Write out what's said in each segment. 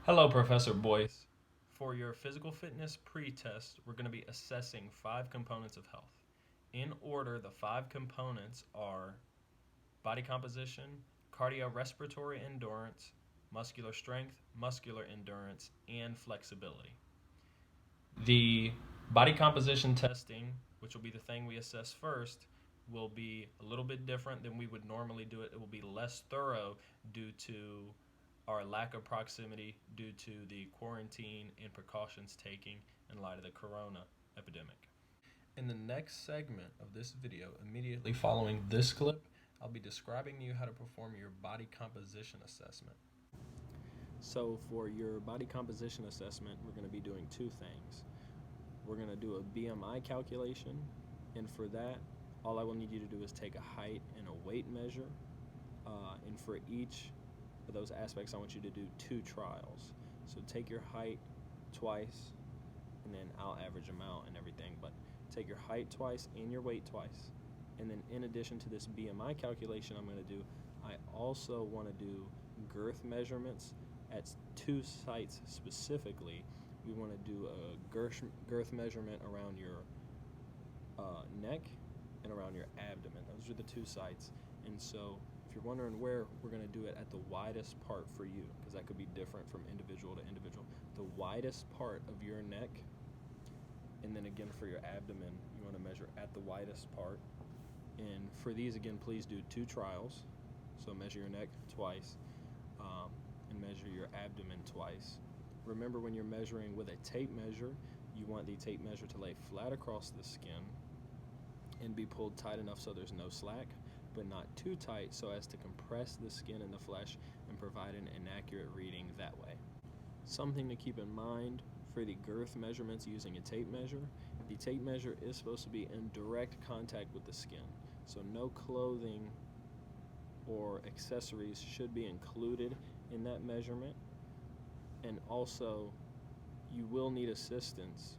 Hello, Professor Boyce. For your physical fitness pre-test, we're going to be assessing 5 components of health. In order, the 5 components are body composition, cardiorespiratory endurance, muscular strength, muscular endurance, and flexibility. The body composition testing, which will be the thing we assess first, will be a little bit different than we would normally do it. It will be less thorough due to our lack of proximity due to the quarantine and precautions taking in light of the corona epidemic. In the next segment of this video, immediately following this clip, I'll be describing to you how to perform your body composition assessment. So for your body composition assessment, we're going to be doing 2 things. We're going to do a BMI calculation, and for that, all I will need you to do is take a height and a weight measure, and for each of those aspects, I want you to do 2 trials. So take your height twice, and then I'll average them out and everything, but take your height twice and your weight twice. And then in addition to this BMI calculation I'm going to do, I also want to do girth measurements at 2 sites specifically. We want to do a girth measurement around your neck and around your abdomen. Those are the 2 sites. And so if you're wondering where, we're going to do it at the widest part for you, because that could be different from individual to individual. The widest part of your neck, and then again for your abdomen, you want to measure at the widest part. And for these, again, please do 2 trials. So measure your neck twice, and measure your abdomen twice. Remember, when you're measuring with a tape measure, you want the tape measure to lay flat across the skin and be pulled tight enough so there's no slack, but not too tight so as to compress the skin and the flesh and provide an inaccurate reading that way. Something to keep in mind for the girth measurements using a tape measure, the tape measure is supposed to be in direct contact with the skin. So no clothing or accessories should be included in that measurement. And also, you will need assistance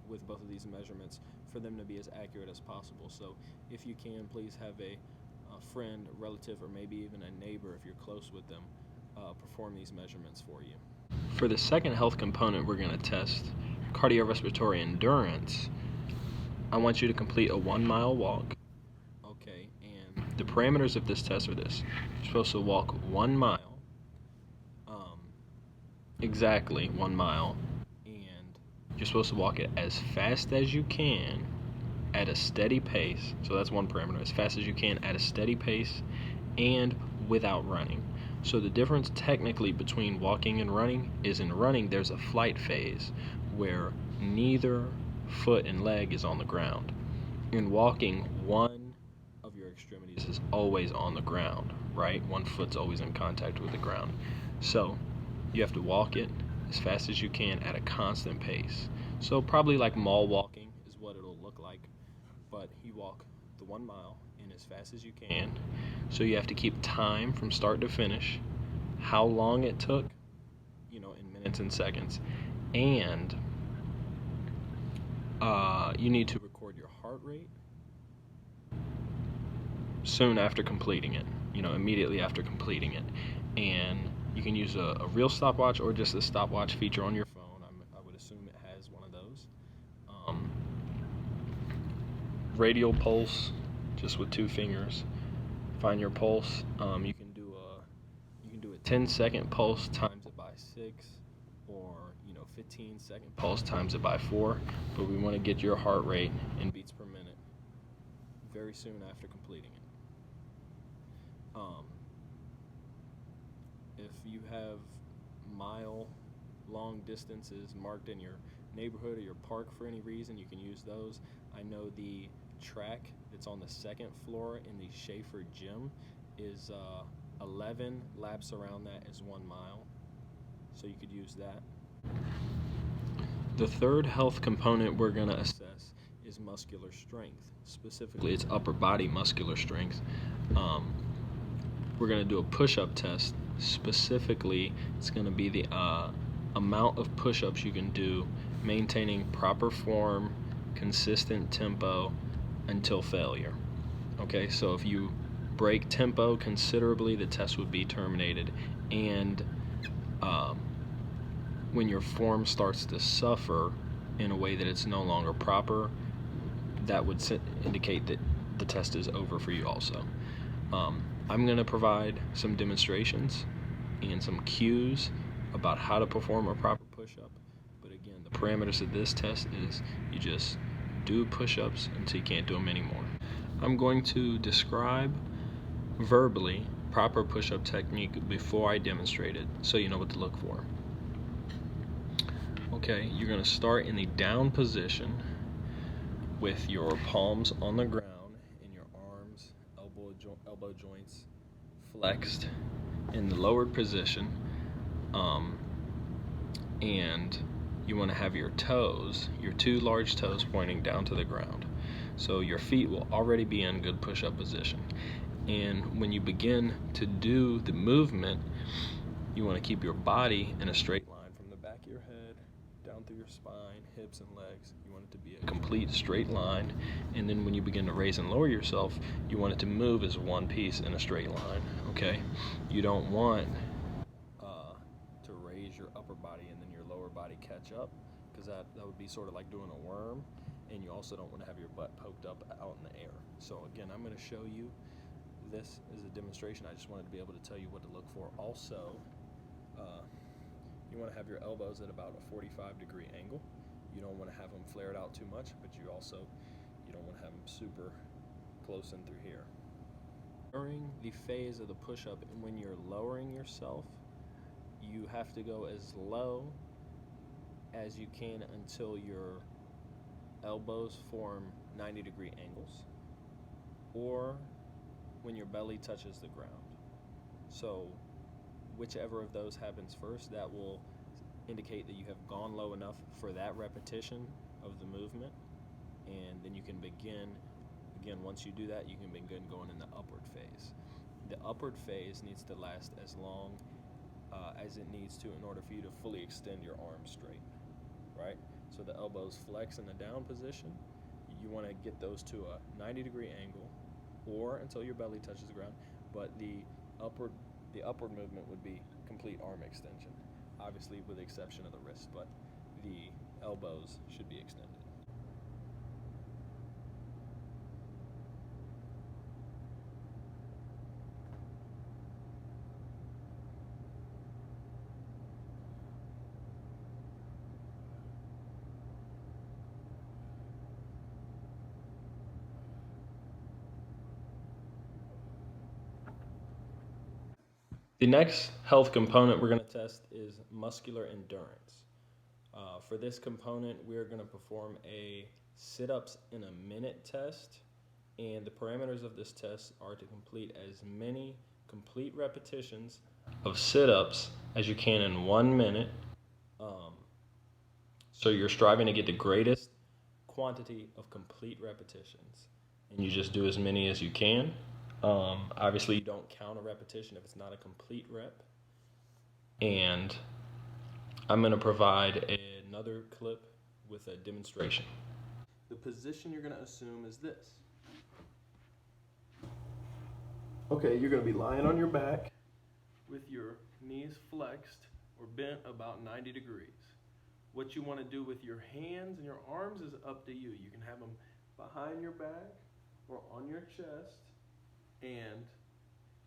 with both of these measurements for them to be as accurate as possible. So if you can, please have a friend, relative, or maybe even a neighbor, if you're close with them, perform these measurements for you. For the second health component we're going to test, cardiorespiratory endurance, I want you to complete a 1-mile walk. Okay, and the parameters of this test are this. You're supposed to walk 1 mile, exactly 1 mile, and you're supposed to walk it as fast as you can at a steady pace. So that's one parameter, as fast as you can at a steady pace and without running. So the difference technically between walking and running is, in running there's a flight phase where neither foot and leg is on the ground. In walking, one of your extremities is always on the ground, right? One foot's always in contact with the ground. So you have to walk it as fast as you can at a constant pace. So probably like mall walking is what it'll look like, but you walk the 1 mile in as fast as you can. So you have to keep time from start to finish, how long it took, in minutes and seconds, and you need to record your heart rate soon after completing it, immediately after completing it. And you can use a real stopwatch or just a stopwatch feature on your phone. I would assume it has one of those. Radial pulse, just with 2 fingers. Find your pulse. You can do a 10-second pulse times it by 6, or 15-second pulse times it by 4. But we want to get your heart rate in beats per minute very soon after completing it. If you have mile-long distances marked in your neighborhood or your park for any reason, you can use those. I know the track that's on the 2nd floor in the Schaefer gym is 11 laps around that is 1 mile, so you could use that. The third health component we're going to assess is muscular strength. Specifically, it's upper body muscular strength. We're going to do a push-up test. Specifically, it's going to be the amount of push-ups you can do, maintaining proper form, consistent tempo until failure. Okay, so if you break tempo considerably, the test would be terminated. And when your form starts to suffer in a way that it's no longer proper, that would indicate that the test is over for you also. I'm going to provide some demonstrations and some cues about how to perform a proper push-up. But again, the parameters of this test is you just do push-ups until you can't do them anymore. I'm going to describe verbally proper push-up technique before I demonstrate it, so you know what to look for. Okay, you're going to start in the down position with your palms on the ground and your arms, elbow joints flexed in the lowered position, and you want to have your toes, your two large toes, pointing down to the ground. So your feet will already be in good push-up position. And when you begin to do the movement, you want to keep your body in a straight line from the back of your head down through your spine, hips, and legs. You want it to be a complete straight line. And then when you begin to raise and lower yourself, you want it to move as one piece in a straight line. Okay? You don't want to raise your upper body and then your lower body catch up, because that would be sort of like doing a worm. And you also don't want to have your butt poked up out in the air. So again, I'm going to show you. This is a demonstration. I just wanted to be able to tell you what to look for. Also, you want to have your elbows at about a 45-degree angle. You don't want to have them flared out too much, but you don't want to have them super close in through here. During the phase of the push-up, and when you're lowering yourself, you have to go as low as you can until your elbows form 90-degree angles, or when your belly touches the ground. So whichever of those happens first, that will indicate that you have gone low enough for that repetition of the movement, and then you can begin, again, once you do that, you can begin going in the upward phase. The upward phase needs to last as long as it needs to in order for you to fully extend your arms straight, right? So the elbows flex in the down position. You want to get those to a 90-degree angle, or until your belly touches the ground, but the upward movement would be complete arm extension, obviously with the exception of the wrist, but the elbows should be extended. The next health component we're going to test is muscular endurance. For this component, we're going to perform a sit-ups in a minute test, and the parameters of this test are to complete as many complete repetitions of sit-ups as you can in 1 minute. So you're striving to get the greatest quantity of complete repetitions, and you just do as many as you can. Obviously, you don't count a repetition if it's not a complete rep. And I'm going to provide another clip with a demonstration. The position you're going to assume is this. Okay, you're going to be lying on your back with your knees flexed or bent about 90 degrees. What you want to do with your hands and your arms is up to you. You can have them behind your back or on your chest. And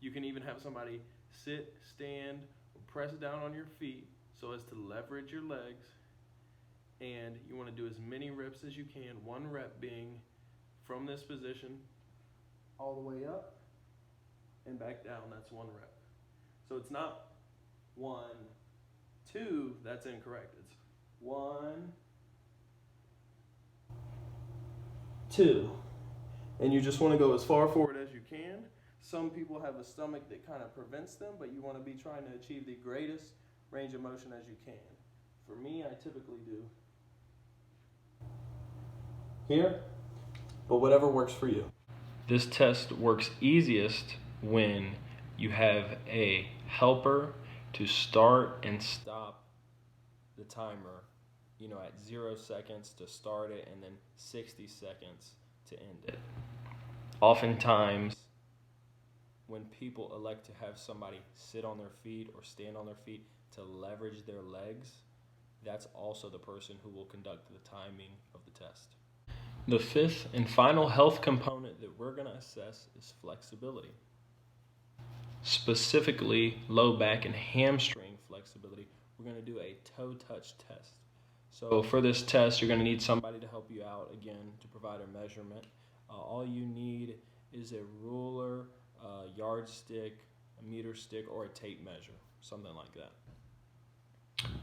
you can even have somebody sit, stand, or press down on your feet so as to leverage your legs. And you want to do as many reps as you can, 1 rep being from this position all the way up and back down. That's 1 rep. So it's not 1, 2, that's incorrect. It's 1, 2. And you just want to go as far forward as you can. Some people have a stomach that kind of prevents them, but you want to be trying to achieve the greatest range of motion as you can. For me, I typically do here, but whatever works for you. This test works easiest when you have a helper to start and stop the timer, at 0 seconds to start it and then 60 seconds to end it. Oftentimes, when people elect to have somebody sit on their feet or stand on their feet to leverage their legs, that's also the person who will conduct the timing of the test. The fifth and final health component that we're going to assess is flexibility. Specifically, low back and hamstring flexibility. We're going to do a toe touch test. So for this test, you're going to need somebody to help you out, again, to provide a measurement. All you need is a ruler, a yardstick, a meter stick, or a tape measure, something like that.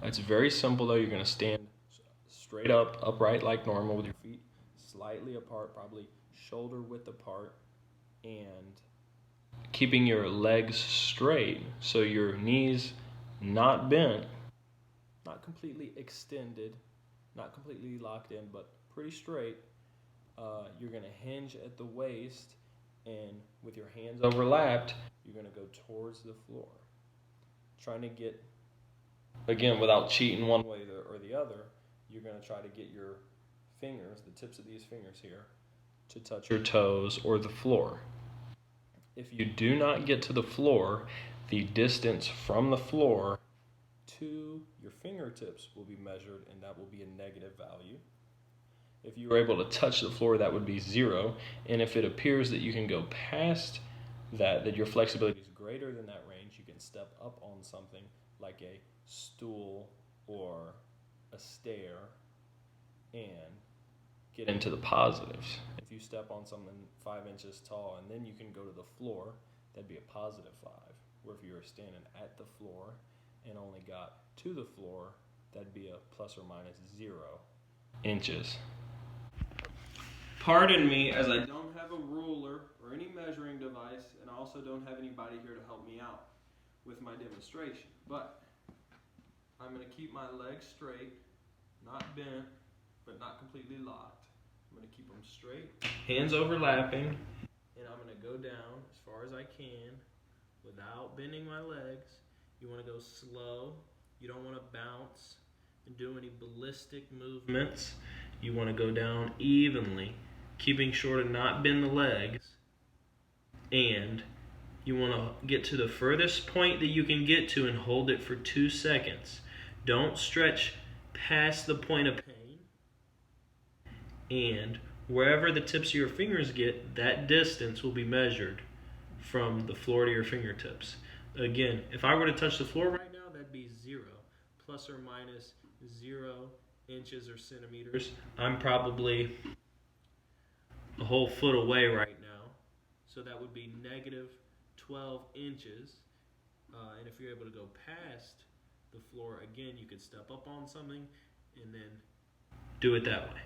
It's very simple though. You're going to stand straight up, upright like normal, with your feet slightly apart, probably shoulder width apart, and keeping your legs straight so your knees not bent, not completely extended, not completely locked in, but pretty straight. You're going to hinge at the waist, and with your hands overlapped, you're going to go towards the floor. Trying to get, again, without cheating one way or the other, you're going to try to get your fingers, the tips of these fingers here, to touch your toes or the floor. If you do not get to the floor, the distance from the floor to your fingertips will be measured, and that will be a negative value. If you are able to touch the floor, that would be 0. And if it appears that you can go past that your flexibility is greater than that range, you can step up on something like a stool or a stair and get into the positives. If you step on something 5 inches tall and then you can go to the floor, that'd be a positive 5. Where if you were standing at the floor and only got to the floor, that'd be a plus or minus 0 inches. Pardon me, as I don't have a ruler or any measuring device, and I also don't have anybody here to help me out with my demonstration. But I'm going to keep my legs straight, not bent, but not completely locked. I'm going to keep them straight, hands overlapping, and I'm going to go down as far as I can without bending my legs. You want to go slow. You don't want to bounce and do any ballistic movements. You want to go down evenly, keeping sure to not bend the legs, and you want to get to the furthest point that you can get to and hold it for 2 seconds. Don't stretch past the point of pain, and wherever the tips of your fingers get, that distance will be measured from the floor to your fingertips. Again, if I were to touch the floor right now, that'd be 0, plus or minus 0 inches or centimeters. I'm probably a whole foot away right now, so that would be negative 12 inches. And if you're able to go past the floor, again, you could step up on something and then do it that way.